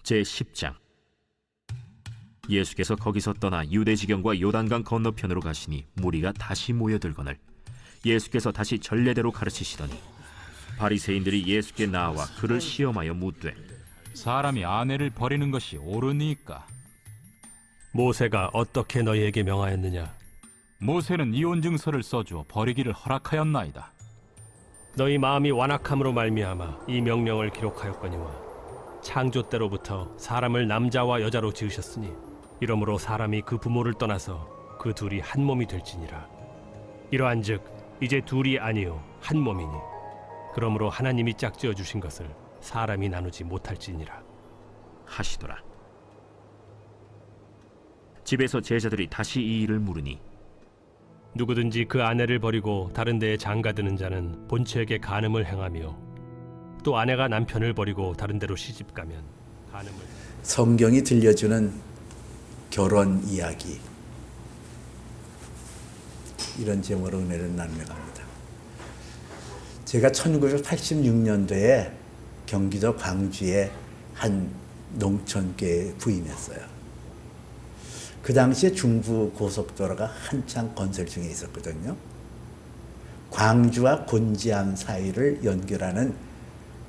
제10장. 예수께서 거기서 떠나 유대지경과 요단강 건너편으로 가시니 무리가 다시 모여들거늘 예수께서 다시 전례대로 가르치시더니 바리새인들이 예수께 나와 그를 시험하여 묻되 사람이 아내를 버리는 것이 옳으니까? 모세가 어떻게 너희에게 명하였느냐? 모세는 이혼 증서를 써주어 버리기를 허락하였나이다. 너희 마음이 완악함으로 말미암아 이 명령을 기록하였거니와 창조 때로부터 사람을 남자와 여자로 지으셨으니 이러므로 사람이 그 부모를 떠나서 그 둘이 한 몸이 될지니라. 이러한즉 이제 둘이 아니요 한 몸이니 그러므로 하나님이 짝지어 주신 것을 사람이 나누지 못할지니라 하시더라. 집에서 제자들이 다시 이 일을 물으니 누구든지 그 아내를 버리고 다른 데에 장가드는 자는 본처에게 간음을 행하며 또 아내가 남편을 버리고 다른 데로 시집가면 간음을. 성경이 들려주는 결혼 이야기, 이런 제목으로 은혜를 나누며 갑니다. 제가 1986년도에 경기도 광주의 한 농촌교회에 부임했어요. 그 당시에 중부 고속도로가 한창 건설 중에 있었거든요. 광주와 곤지암 사이를 연결하는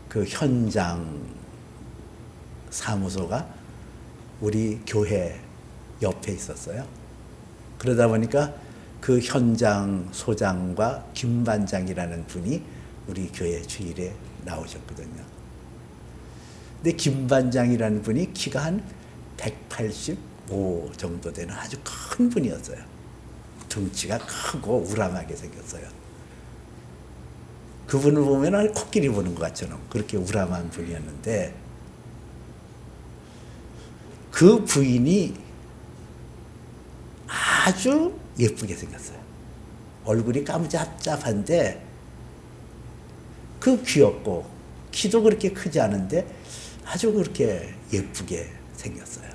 그 현장 사무소가 우리 교회 옆에 있었어요. 그러다 보니까 그 현장 소장과 김 반장이라는 분이 우리 교회 주일에 나오셨거든요. 근데 김 반장이라는 분이 키가 한 185 정도 되는 아주 큰 분이었어요. 덩치가 크고 우람하게 생겼어요. 그분을 보면 코끼리 보는 것 같처럼 그렇게 우람한 분이었는데 그 부인이 아주 예쁘게 생겼어요. 얼굴이 까무잡잡한데 그 귀엽고 키도 그렇게 크지 않은데 아주 그렇게 예쁘게 생겼어요.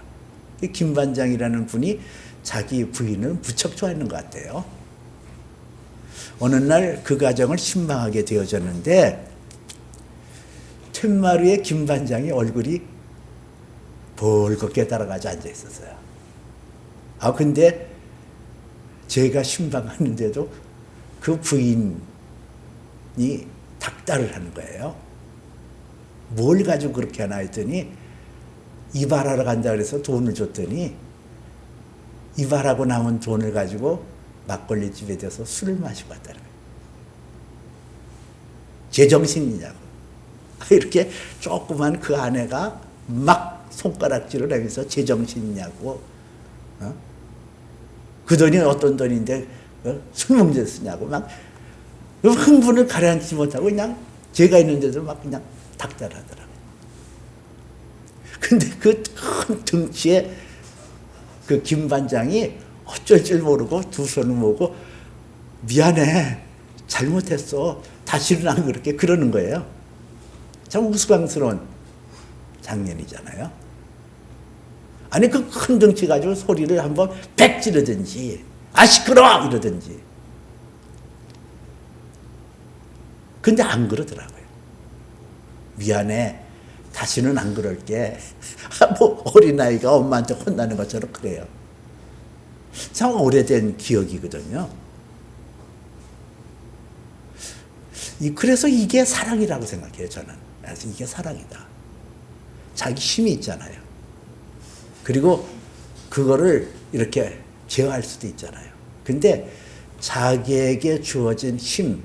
김 반장이라는 분이 자기 부인을 무척 좋아했는 것 같아요. 어느 날 그 가정을 신방하게 되어졌는데 툇마루에 김 반장이 얼굴이 벌겋게 달아가지고 앉아 있었어요. 근데 제가 신방하는데도 그 부인이 닥달을 하는 거예요. 뭘 가지고 그렇게 하나 했더니 이발하러 간다 그래서 돈을 줬더니 이발하고 남은 돈을 가지고 막걸리 집에 들어서 술을 마시고 왔다는 거예요. 제정신이냐고. 이렇게 조그만 그 아내가 막 손가락질을 하면서 제정신이냐고. 그 돈이 어떤 돈인데 술 먹는 데 쓰냐고 막 흥분을 가라앉히지 못하고 그냥 제가 있는데도 막 그냥 닥달하더라고요. 근데 그 큰 등치에 그 김 반장이 어쩔 줄 모르고 두 손을 모으고 미안해, 잘못했어, 다시는 안 그렇게 그러는 거예요. 참 우스꽝스러운 장면이잖아요. 아니 그 큰 덩치 가지고 소리를 한번 백 지르든지 시끄러워 이러든지. 근데 안 그러더라고요. 미안해, 다시는 안 그럴게. 뭐 어린아이가 엄마한테 혼나는 것처럼 그래요. 참 오래된 기억이거든요. 그래서 이게 사랑이라고 생각해요, 저는. 그래서 이게 사랑이다. 자기 힘이 있잖아요. 그리고 그거를 이렇게 제어할 수도 있잖아요. 근데 자기에게 주어진 힘,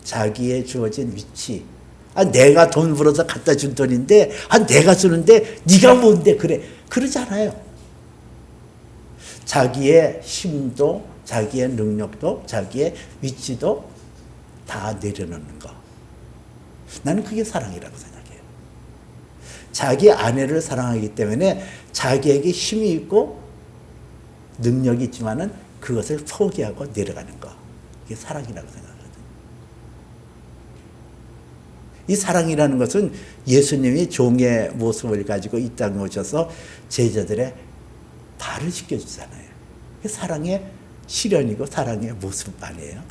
자기에 주어진 위치, 내가 돈 벌어서 갖다 준 돈인데 내가 쓰는데 네가 뭔데 그래, 그러잖아요. 자기의 힘도 자기의 능력도 자기의 위치도 다 내려놓는 거. 나는 그게 사랑이라고 생각해요. 자기 아내를 사랑하기 때문에 자기에게 힘이 있고 능력이 있지만은 그것을 포기하고 내려가는 거. 이게 사랑이라고 생각하거든요. 이 사랑이라는 것은 예수님이 종의 모습을 가지고 이 땅에 오셔서 제자들의 발을 씻겨주잖아요. 사랑의 실현이고 사랑의 모습 아니에요.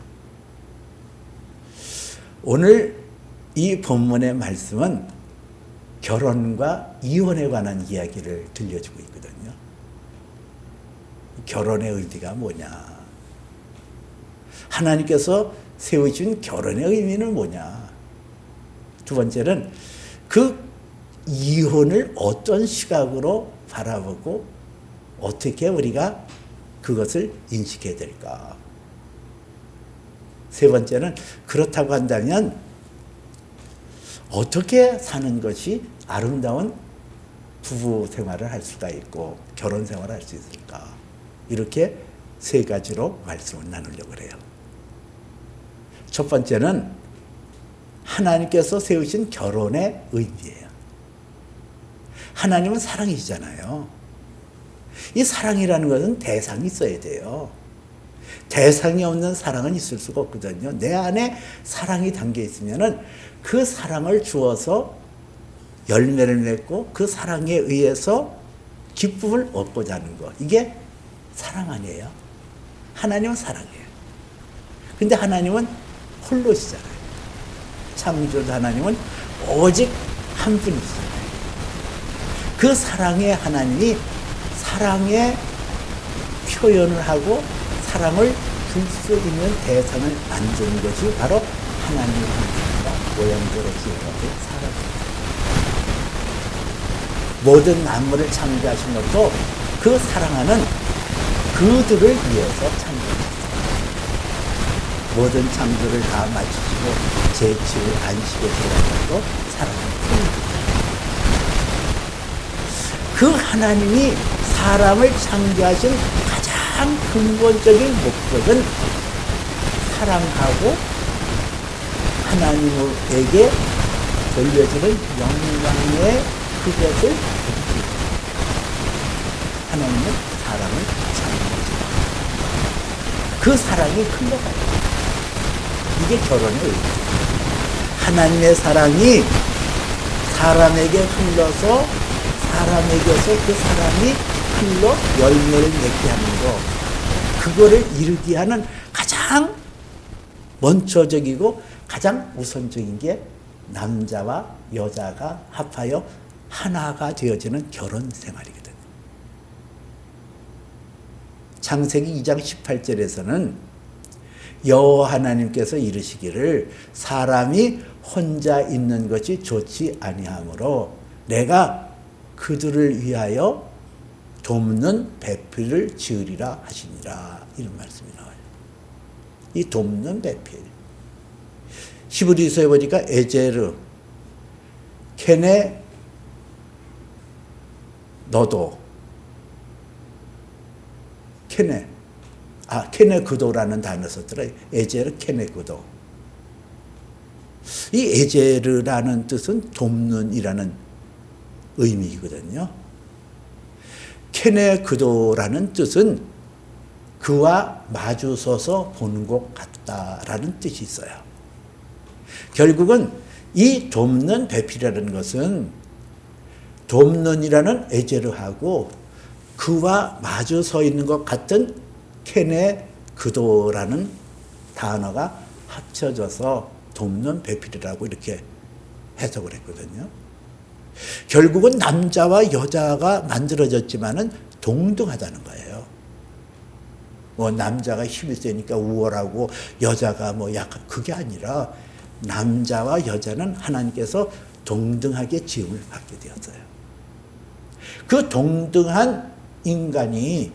오늘 이 본문의 말씀은 결혼과 이혼에 관한 이야기를 들려주고 있거든요. 결혼의 의미가 뭐냐? 하나님께서 세우신 결혼의 의미는 뭐냐? 두 번째는 그 이혼을 어떤 시각으로 바라보고 어떻게 우리가 그것을 인식해야 될까? 세 번째는 그렇다고 한다면 어떻게 사는 것이 아름다운 부부 생활을 할 수가 있고 결혼 생활을 할 수 있을까? 이렇게 세 가지로 말씀을 나누려고 해요. 첫 번째는 하나님께서 세우신 결혼의 의미예요. 하나님은 사랑이시잖아요. 이 사랑이라는 것은 대상이 있어야 돼요. 대상이 없는 사랑은 있을 수가 없거든요. 내 안에 사랑이 담겨 있으면은 그 사랑을 주어서 열매를 맺고 그 사랑에 의해서 기쁨을 얻고자 하는 것. 이게 사랑 아니에요? 하나님은 사랑이에요. 근데 하나님은 홀로시잖아요. 창조주 하나님은 오직 한 분이시잖아요. 그 사랑의 하나님이 사랑의 표현을 하고 사랑을 줄 수 있는 대상을 만드는 것이 바로 하나님의 하나님과 모양대로 지어가지고 사랑입니다. 모든 만물을 창조하신 것도 그 사랑하는 그들을 위해서 창조하셨어요. 모든 창조를 다 마치시고 제7일 안식에 들어간 것도 사랑하는 분입니다. 그 하나님이 사람을 창조하신 가장 근본적인 목적은 사랑하고 하나님에게 돌려지는 영광의 그것을 드리기. 하나님은 사람을 창조하십니다. 그 사랑이 흘러가요. 이게 결혼의 의미예요. 하나님의 사랑이 사람에게 흘러서 사람에게서 그 사람이 흘러 열매를 맺게 하는 것, 그거를 이루게 하는 가장 먼저적이고 가장 우선적인 게 남자와 여자가 합하여 하나가 되어지는 결혼 생활이거든요. 창세기 2장 18절에서는 여호와 하나님께서 이르시기를 사람이 혼자 있는 것이 좋지 아니하므로 내가 그들을 위하여 돕는 배필을 지으리라 하시니라. 이런 말씀이 나와요. 이 돕는 배필. 히브리서에 보니까 에제르, 케네, 너도, 케네, 케네 그도라는 단어 썼더라. 에제르, 케네 그도. 이 에제르라는 뜻은 돕는이라는 의미이거든요. 케네 그도라는 뜻은 그와 마주서서 보는 것 같다라는 뜻이 있어요. 결국은 이 돕는 배필이라는 것은 돕는이라는 에제르하고 그와 마주 서 있는 것 같은 케네 그도라는 단어가 합쳐져서 돕는 배필이라고 이렇게 해석을 했거든요. 결국은 남자와 여자가 만들어졌지만은 동등하다는 거예요. 뭐 남자가 힘이 세니까 우월하고 여자가 뭐 약간 그게 아니라 남자와 여자는 하나님께서 동등하게 지음을 받게 되었어요. 그 동등한 인간이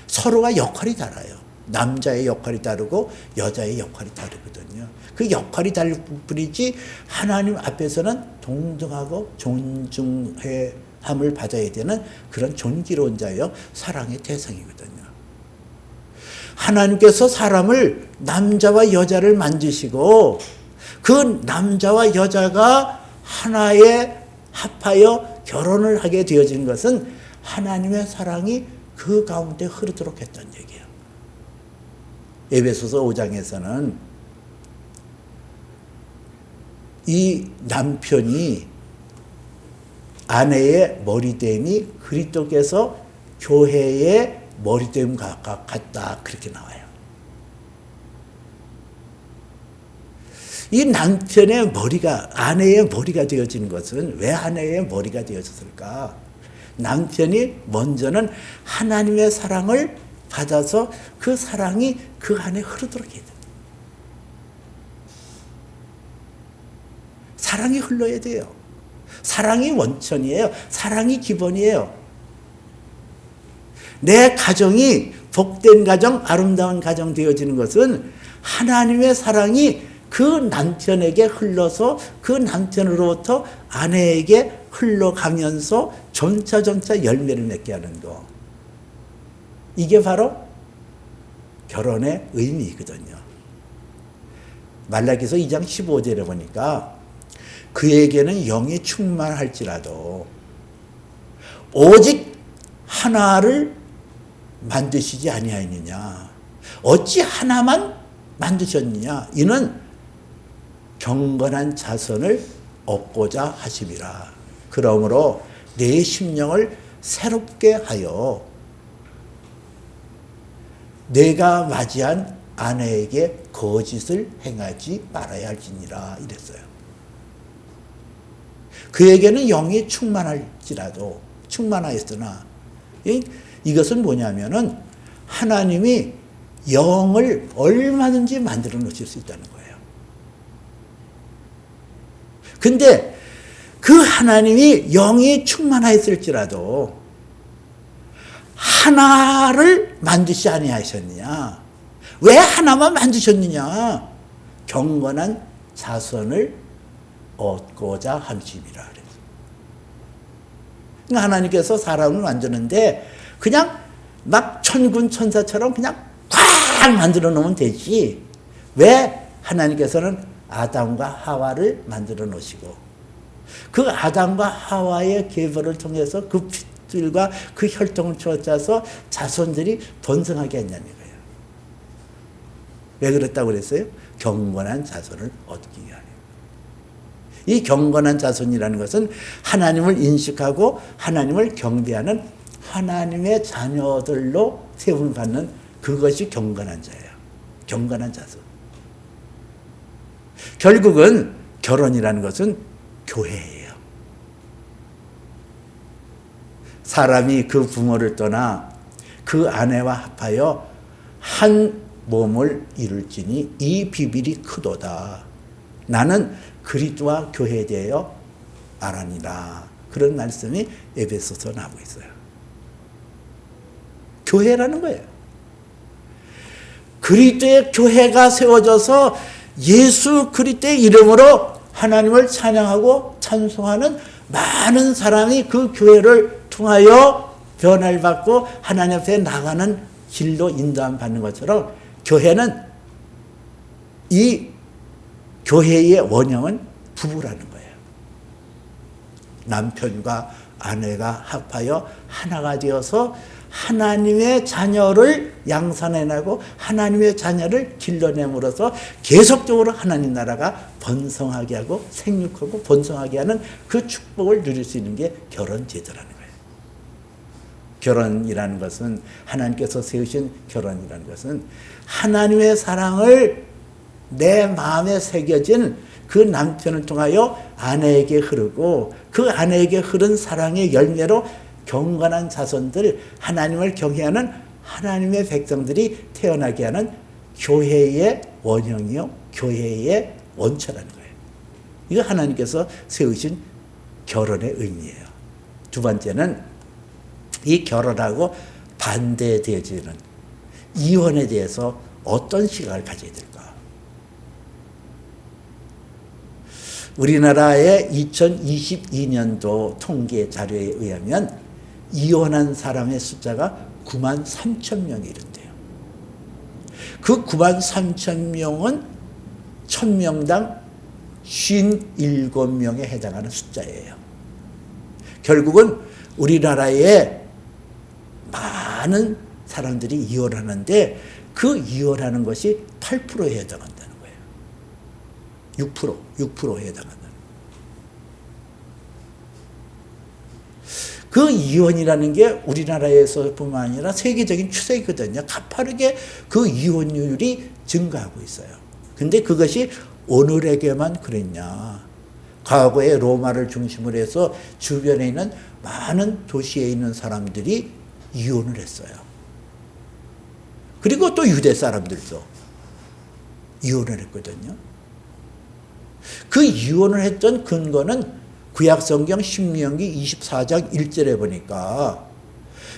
서로가 역할이 달라요. 남자의 역할이 다르고 여자의 역할이 다르거든요. 그 역할이 다를 뿐이지 하나님 앞에서는 동등하고 존중함을 받아야 되는 그런 존귀로운 자여 사랑의 대상이거든요. 하나님께서 사람을 남자와 여자를 만드시고 그 남자와 여자가 하나에 합하여 결혼을 하게 되어진 것은 하나님의 사랑이 그 가운데 흐르도록 했다는 얘기예요. 에베소서 5장에서는 이 남편이 아내의 머리됨이 그리스도께서 교회의 머리됨과 같다 그렇게 나와요. 이 남편의 머리가, 아내의 머리가 되어지는 것은 왜 아내의 머리가 되어졌을까? 남편이 먼저는 하나님의 사랑을 받아서 그 사랑이 그 안에 흐르도록 해야 돼요. 사랑이 흘러야 돼요. 사랑이 원천이에요. 사랑이 기본이에요. 내 가정이 복된 가정, 아름다운 가정 되어지는 것은 하나님의 사랑이 그 남편에게 흘러서 그 남편으로부터 아내에게 흘러가면서 점차 열매를 맺게 하는 거. 이게 바로 결혼의 의미이거든요. 말라기서 2장 15절에 보니까 그에게는 영이 충만할지라도 오직 하나를 만드시지 아니하였느냐. 어찌 하나만 만드셨느냐. 이는 경건한 자손을 얻고자 하심이라. 그러므로 내 심령을 새롭게 하여 내가 맞이한 아내에게 거짓을 행하지 말아야 할지니라 이랬어요. 그에게는 영이 충만할지라도, 충만하였으나 이것은 뭐냐면은 하나님이 영을 얼마든지 만들어 놓으실 수 있다는 거예요. 근데 그 하나님이 영이 충만하였을지라도 하나를 만드시 아니하셨느냐? 왜 하나만 만드셨느냐? 경건한 자손을 얻고자 함심이라 그래서. 그러니까 하나님께서 사람을 만드는데 그냥 막 천군 천사처럼 그냥 꽉 만들어 놓으면 되지. 왜 하나님께서는 아담과 하와를 만들어 놓으시고 그 아담과 하와의 계보를 통해서 그 핏줄과 그 혈통을 쫓아서 자손들이 번성하게 했냐는 거예요. 왜 그랬다고 그랬어요? 경건한 자손을 얻기 위하여. 이 경건한 자손이라는 것은 하나님을 인식하고 하나님을 경배하는 하나님의 자녀들로 세움을 받는 그것이 경건한 자예요. 경건한 자손. 결국은 결혼이라는 것은 교회예요. 사람이 그 부모를 떠나 그 아내와 합하여 한 몸을 이룰지니 이 비밀이 크도다. 나는 그리스도와 교회에 대하여 말하니라. 그런 말씀이 에베소서 나오고 있어요. 교회라는 거예요. 그리스도의 교회가 세워져서 예수 그리스도의 이름으로 하나님을 찬양하고 찬송하는 많은 사람이 그 교회를 통하여 변화를 받고 하나님 앞에 나가는 길로 인도함 받는 것처럼 교회는 이 교회의 원형은 부부라는 거예요. 남편과 아내가 합하여 하나가 되어서 하나님의 자녀를 양산해내고 하나님의 자녀를 길러냄으로써 계속적으로 하나님 나라가 번성하게 하고 생육하고 번성하게 하는 그 축복을 누릴 수 있는 게 결혼 제도라는 거예요. 결혼이라는 것은 하나님께서 세우신 결혼이라는 것은 하나님의 사랑을 내 마음에 새겨진 그 남편을 통하여 아내에게 흐르고 그 아내에게 흐른 사랑의 열매로 경건한 자손들, 하나님을 경외하는 하나님의 백성들이 태어나게 하는 교회의 원형이요, 교회의 원처라는 거예요. 이거 하나님께서 세우신 결혼의 의미예요. 두 번째는 이 결혼하고 반대되어지는 이혼에 대해서 어떤 시각을 가져야 될까? 우리나라의 2022년도 통계 자료에 의하면 이혼한 사람의 숫자가 9만 3천 명이 이른대요. 그 9만 3천 명은 1000명당 57명에 해당하는 숫자예요. 결국은 우리나라에 많은 사람들이 이혼하는데 그 이혼하는 것이 8%에 해당한다는 거예요. 6%에 해당한다는 거예요. 그 이혼이라는 게 우리나라에서뿐만 아니라 세계적인 추세거든요. 가파르게 그 이혼율이 증가하고 있어요. 근데 그것이 오늘에게만 그랬냐? 과거에 로마를 중심으로 해서 주변에 있는 많은 도시에 있는 사람들이 이혼을 했어요. 그리고 또 유대 사람들도 이혼을 했거든요. 그 이혼을 했던 근거는 구약성경 신명기 24장 1절에 보니까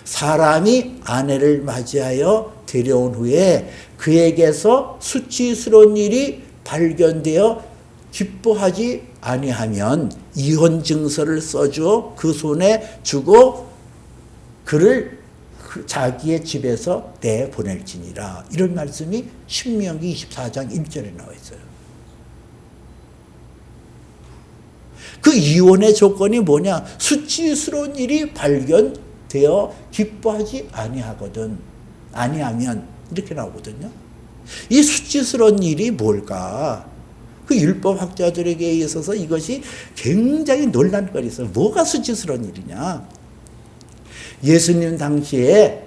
사람이 아내를 맞이하여 데려온 후에 그에게서 수치스러운 일이 발견되어 기뻐하지 아니하면 이혼 증서를 써주어 그 손에 주고 그를 자기의 집에서 내보낼지니라. 이런 말씀이 신명기 24장 1절에 나와 있어요. 그 이혼의 조건이 뭐냐? 수치스러운 일이 발견되어 기뻐하지 아니하면 이렇게 나오거든요. 이 수치스러운 일이 뭘까? 그 율법학자들에게 있어서 이것이 굉장히 논란거리 있어요. 뭐가 수치스러운 일이냐? 예수님 당시에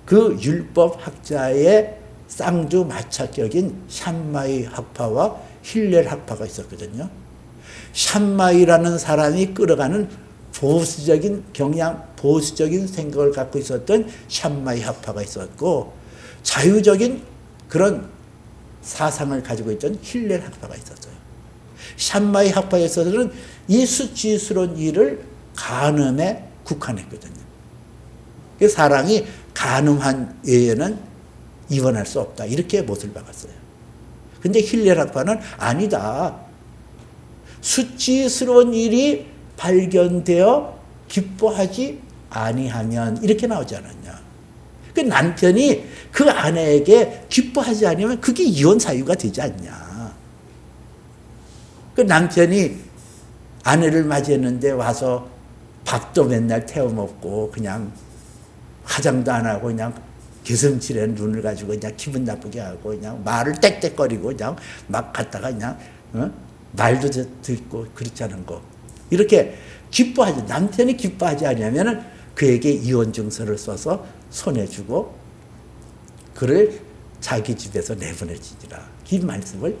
그 율법학자의 쌍두 마차격인 샴마이 학파와 힐렐 학파가 있었거든요. 샴마이라는 사람이 끌어가는 보수적인 경향, 보수적인 생각을 갖고 있었던 샴마이 학파가 있었고, 자유적인 그런 사상을 가지고 있던 힐렐 학파가 있었어요. 샴마이 학파에서는 이 수치스러운 일을 간음에 국한했거든요. 사랑이 간음한 외에는 이혼할 수 없다. 이렇게 못을 박았어요. 근데 힐렐 학파는 아니다. 수치스러운 일이 발견되어 기뻐하지 아니하면 이렇게 나오지 않았냐. 그 남편이 그 아내에게 기뻐하지 않으면 그게 이혼 사유가 되지 않냐. 그 남편이 아내를 맞이했는데 와서 밥도 맨날 태워 먹고 그냥 화장도 안 하고 그냥 개성칠한 눈을 가지고 그냥 기분 나쁘게 하고 그냥 말을 떽떽거리고 그냥 막 갔다가 그냥 말도 듣고 그렇지 않은 거. 이렇게 기뻐하지, 남편이 기뻐하지 않으면 그에게 이혼 증서를 써서 손에 주고 그를 자기 집에서 내보낼지니라. 이 말씀을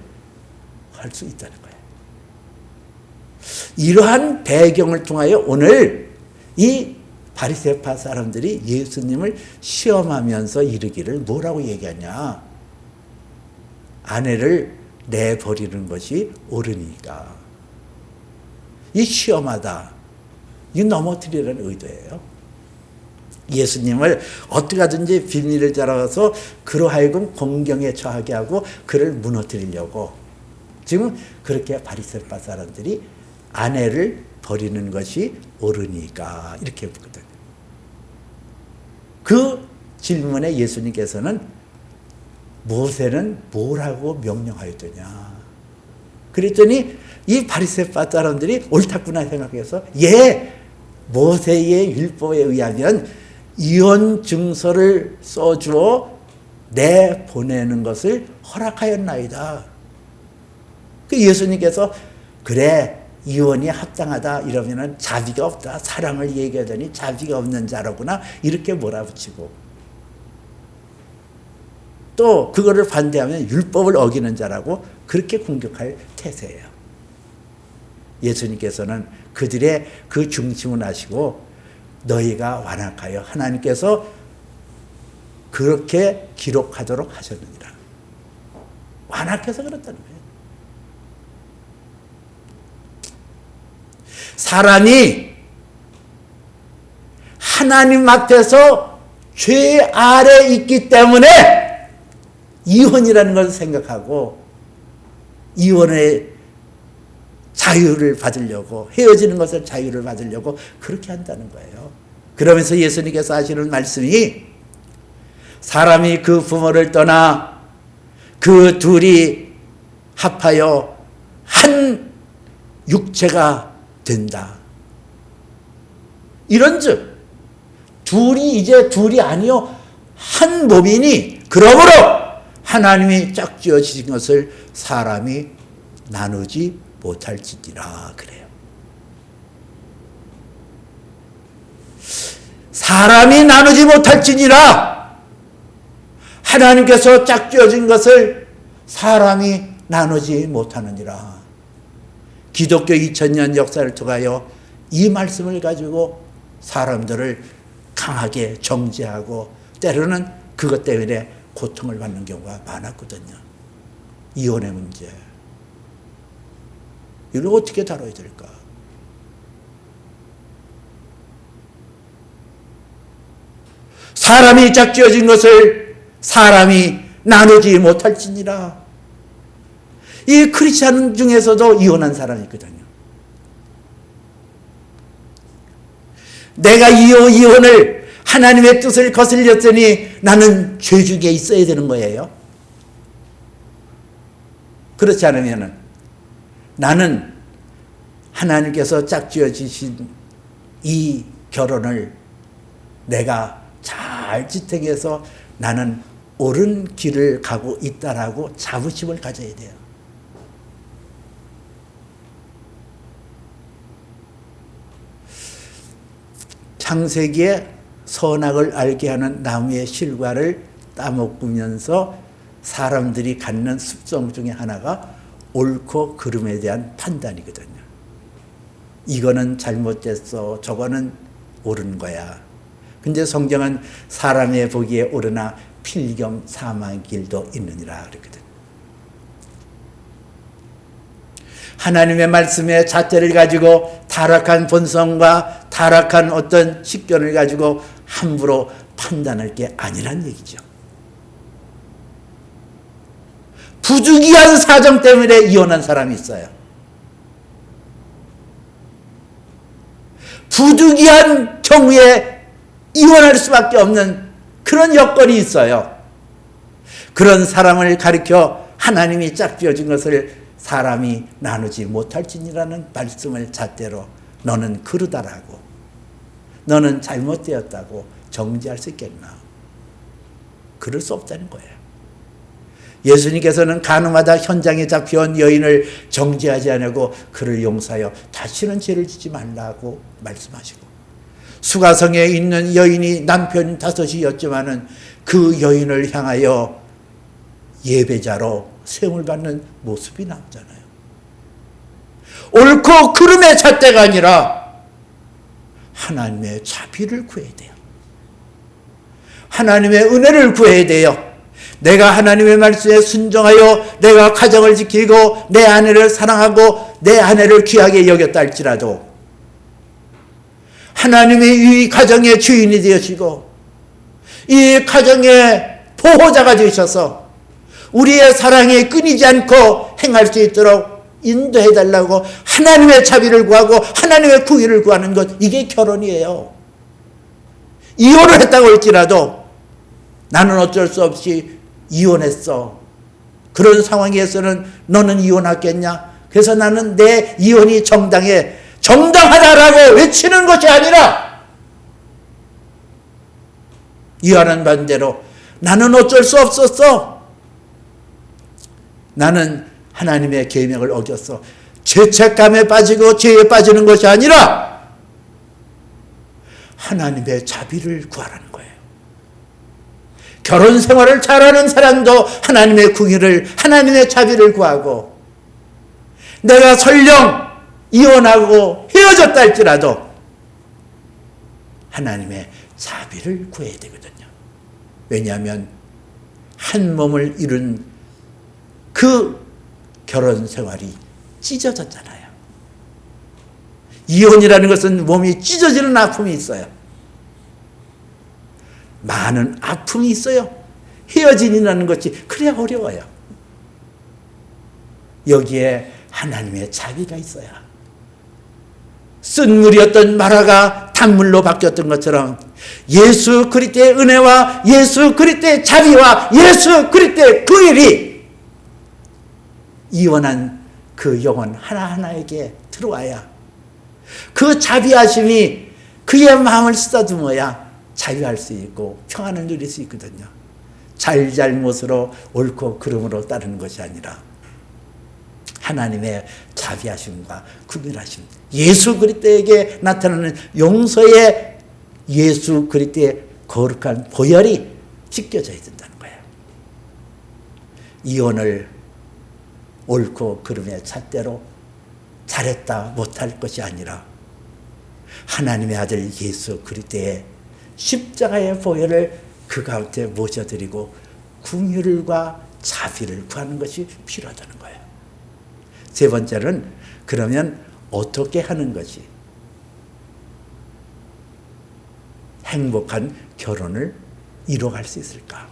할 수 있다는 거예요. 이러한 배경을 통하여 오늘 이 바리새파 사람들이 예수님을 시험하면서 이르기를 뭐라고 얘기하냐? 아내를 내버리는 것이 옳으니까. 이 시험하다. 이 넘어뜨리라는 의도예요. 예수님을 어떻게 하든지 비밀을 잡아서 그로 하여금 공경에 처하게 하고 그를 무너뜨리려고 지금 그렇게 바리새파 사람들이 아내를 버리는 것이 옳으니까 이렇게 묻거든요. 그 질문에 예수님께서는 모세는 뭐라고 명령하였더냐. 그랬더니 이 바리새파 사람들이 옳다구나 생각해서 모세의 율법에 의하면 이혼 증서를 써주어 내보내는 것을 허락하였나이다. 그 예수님께서 그래 이혼이 합당하다 이러면은 자비가 없다. 사랑을 얘기하더니 자비가 없는 자로구나. 이렇게 몰아붙이고 또 그거를 반대하면 율법을 어기는 자라고 그렇게 공격할 태세예요. 예수님께서는 그들의 그 중심을 아시고 너희가 완악하여 하나님께서 그렇게 기록하도록 하셨느니라. 완악해서 그렇다는 거예요. 사람이 하나님 앞에서 죄 아래 있기 때문에 이혼이라는 것을 생각하고 이혼의 자유를 받으려고 헤어지는 것을 자유를 받으려고 그렇게 한다는 거예요. 그러면서 예수님께서 하시는 말씀이 사람이 그 부모를 떠나 그 둘이 합하여 한 육체가 된다. 이런즉 둘이 이제 둘이 아니요 한 몸이니 그러므로 하나님이 짝지어 지은 것을 사람이 나누지 못할지니라 그래요. 사람이 나누지 못할지니라. 하나님께서 짝지어진 것을 사람이 나누지 못하느니라. 기독교 2000년 역사를 통하여 이 말씀을 가지고 사람들을 강하게 정죄하고 때로는 그것 때문에 고통을 받는 경우가 많았거든요. 이혼의 문제. 이걸 어떻게 다뤄야 될까? 사람이 짝지어진 것을 사람이 나누지 못할지니라. 이 크리스찬 중에서도 이혼한 사람이 있거든요. 내가 이혼을 하나님의 뜻을 거슬렸더니 나는 죄 중에 있어야 되는 거예요. 그렇지 않으면 나는 하나님께서 짝지어지신 이 결혼을 내가 잘 지탱해서 나는 옳은 길을 가고 있다라고 자부심을 가져야 돼요. 창세기에 선악을 알게 하는 나무의 실과를 따먹으면서 사람들이 갖는 습성 중에 하나가 옳고 그름에 대한 판단이거든요. 이거는 잘못됐어, 저거는 옳은 거야. 근데 성경은 사람의 보기에 옳으나 필경 사망의 길도 있느니라 그러거든. 하나님의 말씀의 잣대를 가지고 타락한 본성과 타락한 어떤 식견을 가지고 함부로 판단할 게 아니란 얘기죠. 부득이한 사정 때문에 이혼한 사람이 있어요. 부득이한 경우에 이혼할 수밖에 없는 그런 여건이 있어요. 그런 사람을 가리켜 하나님이 짝지어진 것을 사람이 나누지 못할지니라는 말씀을 잣대로 너는 그러다라고, 너는 잘못되었다고 정죄할 수 있겠나? 그럴 수 없다는 거예요. 예수님께서는 간음하다 현장에 잡혀온 여인을 정죄하지 않고 그를 용서하여 다시는 죄를 짓지 말라고 말씀하시고, 수가성에 있는 여인이 남편 5이었지만은 그 여인을 향하여 예배자로 세움을 받는 모습이 나오잖아요. 옳고 그름의 잣대가 아니라 하나님의 자비를 구해야 돼요. 하나님의 은혜를 구해야 돼요. 내가 하나님의 말씀에 순종하여 내가 가정을 지키고 내 아내를 사랑하고 내 아내를 귀하게 여겼다 할지라도 하나님이 이 가정의 주인이 되시고 이 가정의 보호자가 되셔서 우리의 사랑이 끊이지 않고 행할 수 있도록 인도해달라고 하나님의 자비를 구하고 하나님의 구의를 구하는 것, 이게 결혼이에요. 이혼을 했다고 할지라도 나는 어쩔 수 없이 이혼했어. 그런 상황에서는 너는 이혼하겠냐? 그래서 나는 내 이혼이 정당해, 정당하다라고 외치는 것이 아니라 이혼한 반대로 나는 어쩔 수 없었어. 나는 하나님의 계명을 어겼어. 죄책감에 빠지고 죄에 빠지는 것이 아니라 하나님의 자비를 구하라는 거예요. 결혼 생활을 잘하는 사람도 하나님의 궁의를, 하나님의 자비를 구하고, 내가 설령 이혼하고 헤어졌다 할지라도 하나님의 자비를 구해야 되거든요. 왜냐하면 한 몸을 이룬 그 결혼 생활이 찢어졌잖아요. 이혼이라는 것은 몸이 찢어지는 아픔이 있어요. 많은 아픔이 있어요. 헤어짐이라는 것이 그래야 어려워요. 여기에 하나님의 자비가 있어야. 쓴 물이었던 마라가 단물로 바뀌었던 것처럼 예수 그리스도의 은혜와 예수 그리스도의 자비와 예수 그리스도의 긍휼이 이혼한 그 영혼 하나하나에게 들어와야 그 자비하심이 그의 마음을 쓰다듬어야 자유할 수 있고 평안을 누릴 수 있거든요. 잘잘못으로 옳고 그름으로 따르는 것이 아니라 하나님의 자비하심과 구별하심, 예수 그리스도에게 나타나는 용서의 예수 그리스도의 거룩한 보혈이 찢겨져야 된다는 거예요. 이혼을 옳고 그름의 잣대로 잘했다 못할 것이 아니라 하나님의 아들 예수 그리스도의 십자가의 보혈을 그 가운데 모셔드리고 긍휼과 자비를 구하는 것이 필요하다는 거예요. 세 번째는 그러면 어떻게 하는 것이 행복한 결혼을 이뤄갈 수 있을까?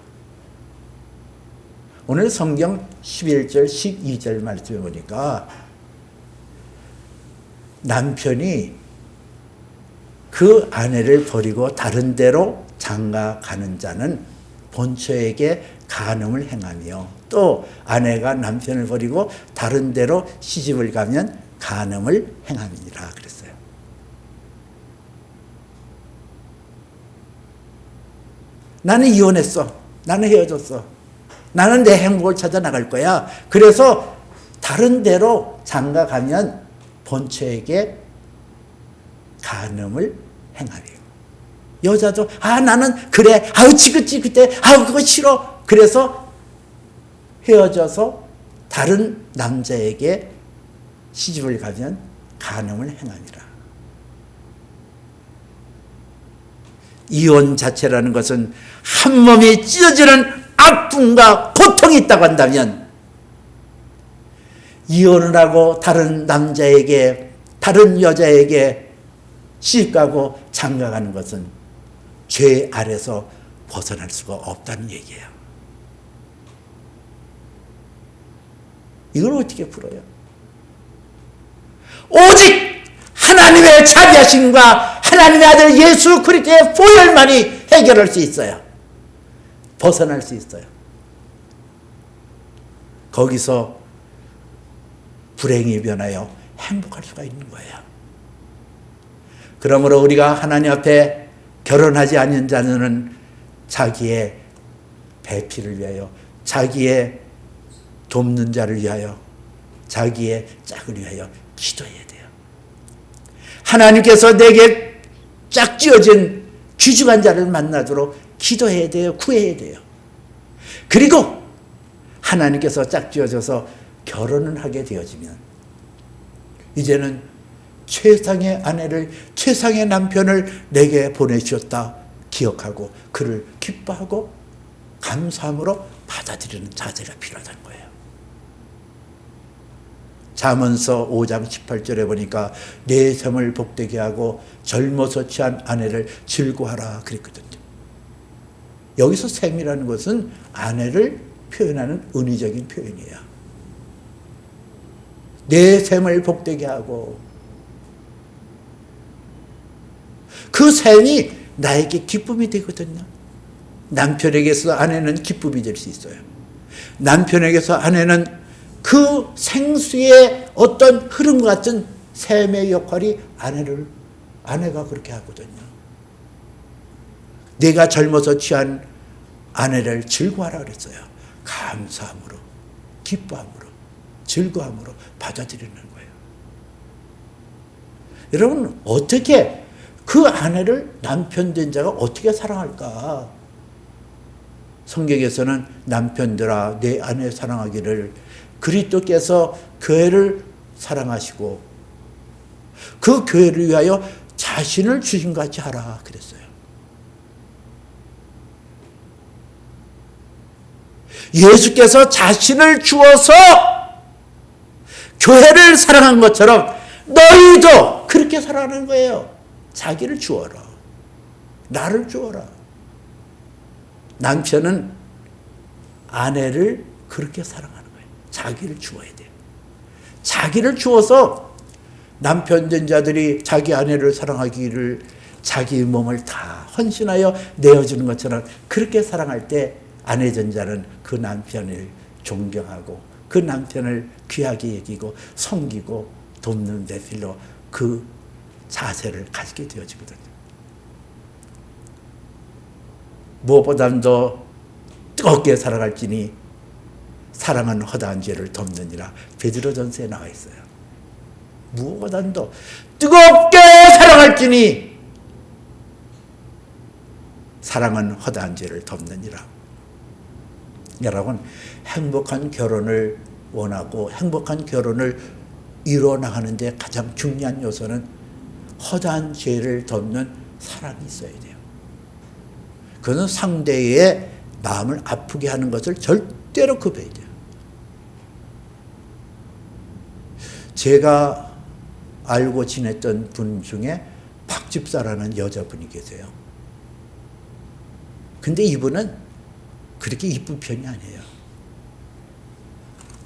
오늘 성경 11절 12절 말씀에 보니까 남편이 그 아내를 버리고 다른 데로 장가 가는 자는 본처에게 간음을 행하며 또 아내가 남편을 버리고 다른 데로 시집을 가면 간음을 행함이니라 그랬어요. 나는 이혼했어. 나는 헤어졌어. 나는 내 행복을 찾아 나갈 거야. 그래서 다른 데로 장가 가면 본처에게 간음을 행하래요. 여자도 나는 그래 아우 지긋지긋해 아우 그거 싫어. 그래서 헤어져서 다른 남자에게 시집을 가면 간음을 행하니라. 이혼 자체라는 것은 한 몸이 찢어지는 아픔과 고통이 있다고 한다면 이혼을 하고 다른 남자에게 다른 여자에게 시집가고 장가가는 것은 죄 아래서 벗어날 수가 없다는 얘기예요. 이걸 어떻게 풀어요? 오직 하나님의 자비하심과 하나님의 아들 예수 그리스도의 보혈만이 해결할 수 있어요. 벗어날 수 있어요. 거기서 불행이 변하여 행복할 수가 있는 거예요. 그러므로 우리가 하나님 앞에 결혼하지 않은 자는 자기의 배필을 위하여 자기의 돕는 자를 위하여 자기의 짝을 위하여 기도해야 돼요. 하나님께서 내게 짝지어진 귀중한 자를 만나도록 기도해야 돼요. 구해야 돼요. 그리고 하나님께서 짝지어져서 결혼을 하게 되어지면 이제는 최상의 아내를 최상의 남편을 내게 보내주셨다 기억하고 그를 기뻐하고 감사함으로 받아들이는 자세가 필요하다는 거예요. 잠언서 5장 18절에 보니까 내 삶을 복되게 하고 젊어서 취한 아내를 즐거워하라 그랬거든요. 여기서 셈이라는 것은 아내를 표현하는 은유적인 표현이에요. 내 셈을 복되게 하고 그 셈이 나에게 기쁨이 되거든요. 남편에게서 아내는 기쁨이 될 수 있어요. 남편에게서 아내는 그 생수의 어떤 흐름 같은 셈의 역할이 아내가 그렇게 하거든요. 내가 젊어서 취한 아내를 즐거워하라 그랬어요. 감사함으로, 기뻐함으로, 즐거움으로 받아들이는 거예요. 여러분, 어떻게 그 아내를 남편 된 자가 어떻게 사랑할까? 성경에서는 남편들아 내 아내 사랑하기를 그리스도께서 교회를 사랑하시고 그 교회를 위하여 자신을 주신 같이 하라 그랬어요. 예수께서 자신을 주어서 교회를 사랑한 것처럼 너희도 그렇게 사랑하는 거예요. 자기를 주어라. 나를 주어라. 남편은 아내를 그렇게 사랑하는 거예요. 자기를 주어야 돼요. 자기를 주어서 남편 된 자들이 자기 아내를 사랑하기를 자기 몸을 다 헌신하여 내어주는 것처럼 그렇게 사랑할 때 아내 된 자는 그 남편을 존경하고 그 남편을 귀하게 여기고 섬기고 돕는 대필로 그 자세를 가지게 되어지거든요. 무엇보다도 더 뜨겁게 살아갈지니 사랑은 허다한 죄를 덮느니라 베드로전서에 나와 있어요. 무엇보다도 더 뜨겁게 사랑할지니 사랑은 허다한 죄를 덮느니라. 여러분, 행복한 결혼을 원하고 행복한 결혼을 이루어 나가는데 가장 중요한 요소는 허다한 죄를 덮는 사랑이 있어야 돼요. 그것은 상대의 마음을 아프게 하는 것을 절대로 급해야 돼요. 제가 알고 지냈던 분 중에 박 집사라는 여자분이 계세요. 근데 이분은 그렇게 이쁜 편이 아니에요.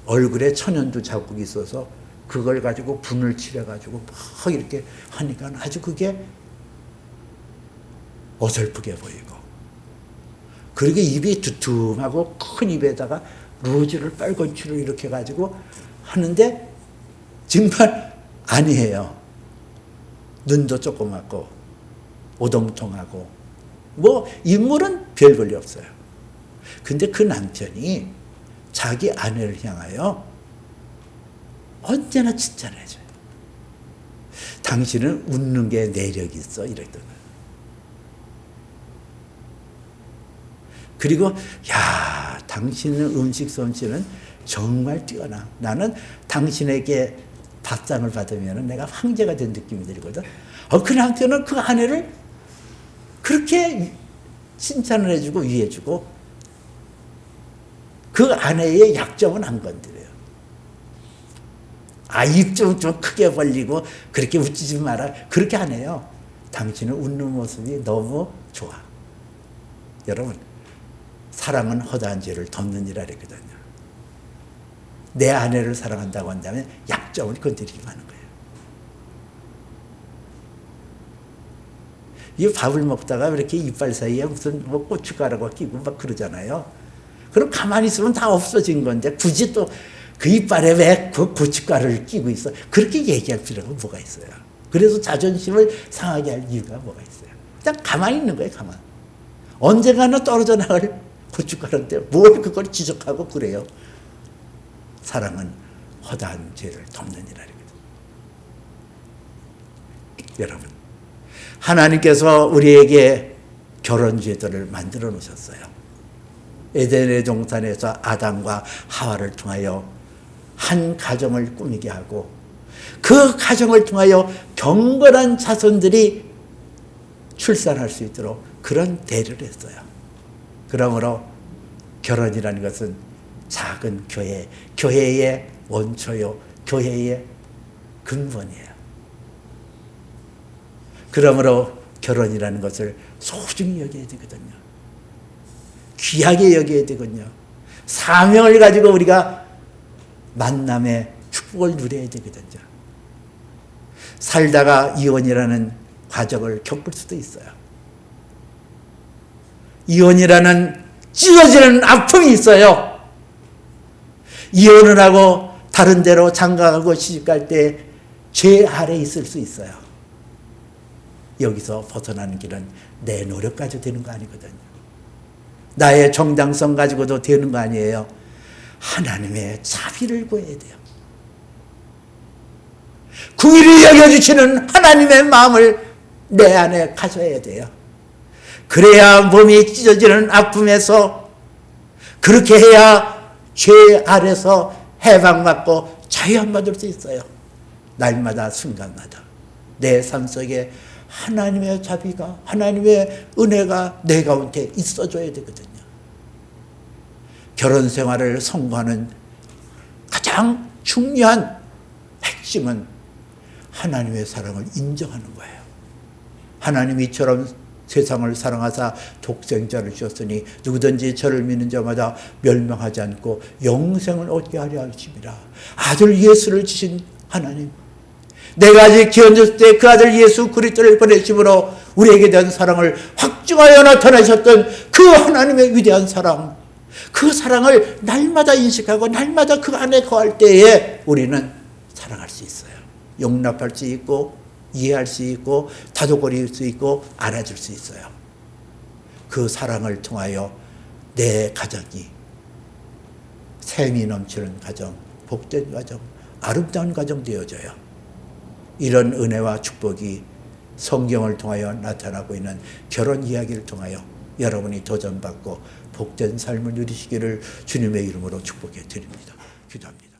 얼굴에 천연두 자국이 있어서 그걸 가지고 분을 칠해가지고 막 이렇게 하니까 아주 그게 어설프게 보이고, 그리고 입이 두툼하고 큰 입에다가 루즈를 빨간 줄을 이렇게 가지고 하는데 정말 아니에요. 눈도 조그맣고 오동통하고 뭐 인물은 별 볼일 없어요. 근데 그 남편이 자기 아내를 향하여 언제나 칭찬해줘요. 당신은 웃는 게 내력이 있어, 이랬거든요. 그리고 야, 당신은 음식 솜씨는 정말 뛰어나. 나는 당신에게 밥상을 받으면 내가 황제가 된 느낌이 들거든. 그 남편은 그 아내를 그렇게 칭찬을 해주고 위해주고 그 아내의 약점은 안 건드려요. 입 좀 크게 벌리고 그렇게 웃지 마라. 그렇게 안 해요. 당신은 웃는 모습이 너무 좋아. 여러분, 사랑은 허다한 죄를 덮는이라 그랬거든요. 내 아내를 사랑한다고 한다면 약점을 건드리지 마는 거예요. 이 밥을 먹다가 이렇게 이빨 사이에 무슨 뭐 고춧가루가 끼고 막 그러잖아요. 그럼 가만히 있으면 다 없어진 건데 굳이 또 그 이빨에 왜 그 고춧가루를 끼고 있어? 그렇게 얘기할 필요가 뭐가 있어요? 그래서 자존심을 상하게 할 이유가 뭐가 있어요? 그냥 가만히 있는 거예요, 가만. 언젠가는 떨어져 나갈 고춧가루인데 뭘 그걸 지적하고 그래요? 사랑은 허다한 죄를 덮는이라. 여러분, 하나님께서 우리에게 결혼 제도를 만들어 놓으셨어요. 에덴의 동산에서 아담과 하와를 통하여 한 가정을 꾸미게 하고 그 가정을 통하여 경건한 자손들이 출산할 수 있도록 그런 대를 했어요. 그러므로 결혼이라는 것은 작은 교회, 교회의 원초요, 교회의 근본이에요. 그러므로 결혼이라는 것을 소중히 여겨야 되거든요. 귀하게 여겨야 되거든요. 사명을 가지고 우리가 만남의 축복을 누려야 되거든요. 살다가 이혼이라는 과정을 겪을 수도 있어요. 이혼이라는 찢어지는 아픔이 있어요. 이혼을 하고 다른 데로 장가가고 시집갈 때 죄 아래 있을 수 있어요. 여기서 벗어나는 길은 내 노력 가지고 되는 거 아니거든요. 나의 정당성 가지고도 되는 거 아니에요. 하나님의 자비를 구해야 돼요. 긍휼히 여겨주시는 하나님의 마음을 내 안에 가져야 돼요. 그래야 몸이 찢어지는 아픔에서, 그렇게 해야 죄 아래서 해방받고 자유함받을 수 있어요. 날마다 순간마다 내 삶 속에 하나님의 자비가, 하나님의 은혜가 내 가운데 있어줘야 되거든요. 결혼 생활을 성공하는 가장 중요한 핵심은 하나님의 사랑을 인정하는 거예요. 하나님이 이처럼 세상을 사랑하사 독생자를 주셨으니 누구든지 저를 믿는 자마다 멸망하지 않고 영생을 얻게 하려 하심이라. 아들 예수를 주신 하나님, 내가 아직 기원졌을 때 그 아들 예수 그리스도를 보내심으로 우리에게 대한 사랑을 확증하여 나타내셨던 그 하나님의 위대한 사랑, 그 사랑을 날마다 인식하고 날마다 그 안에 거할 때에 우리는 사랑할 수 있어요. 용납할 수 있고 이해할 수 있고 다독거릴 수 있고 안아줄 수 있어요. 그 사랑을 통하여 내 가정이 샘이 넘치는 가정, 복된 가정, 아름다운 가정 되어져요. 이런 은혜와 축복이 성경을 통하여 나타나고 있는 결혼 이야기를 통하여 여러분이 도전받고 복된 삶을 누리시기를 주님의 이름으로 축복해 드립니다. 기도합니다.